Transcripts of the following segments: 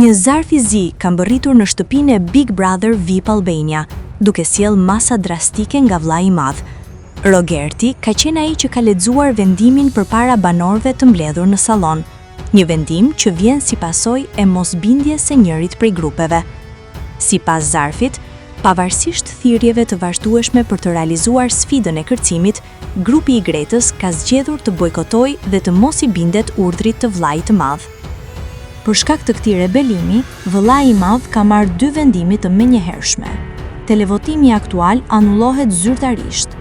Një zarf i zi ka mbërritur në shtëpinë e Big Brother VIP Albania, duke sjell masa drastike nga vllai i madh. Rogerti ka qenë ai që ka lexuar vendimin përpara banorëve të mbledhur në sallon, një vendim që vjen si pasojë e mosbindjes së njërit prej grupeve. Sipas zarfit, pavarësisht thirrjeve të vazhdueshme për të realizuar sfidën e kërcimit, grupi i Gretës ka zgjedhur të bojkotojë dhe të mos i bindet urdhrit të vllait të madh. Për shkak të këtij rebelimi, vëllai i madh ka marrë 2 vendime të menjëhershme. Televotimi aktual anullohet zyrtarisht.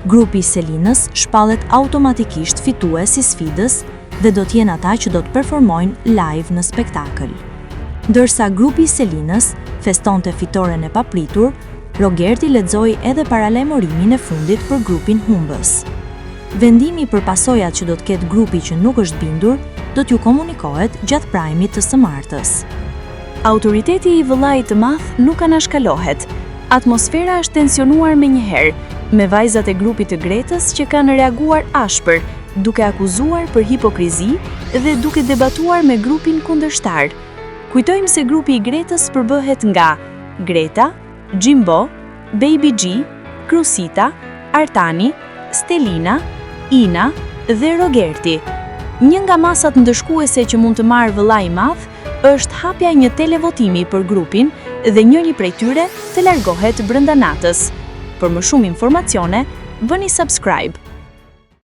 Grupi i Selinës shpallet automatikisht fitues i sfidës dhe do të jenë ata që do të performojnë live në spektakël. Ndërsa grupi i Selinës festonte fitoren e papritur, Rogerti lexoi edhe paralajmërimin e fundit për grupin humbës. Vendimi për pasojat që do të ketë grupi që nuk është bindur do t'ju komunikohet gjatë prajmit të së martës. Autoriteti i vëllait të madh nuk anashkalohet. Atmosfera është tensionuar menjëherë, me vajzat e grupit të Gretës që kanë reaguar ashpër, duke akuzuar për hipokrizi dhe duke debatuar me grupin kundërshtar. Kujtojmë se grupi i Gretës përbëhet nga Greta, Gjimbo, Baby G, Krusita, Artani, Stelina, Ina dhe Rogerti. Një nga masat ndëshkuese që mund të marrë vëllai i madh është hapja e një televotimi për grupin dhe njëri prej tyre të largohet brenda natës. Për më shumë informacione, bëni subscribe.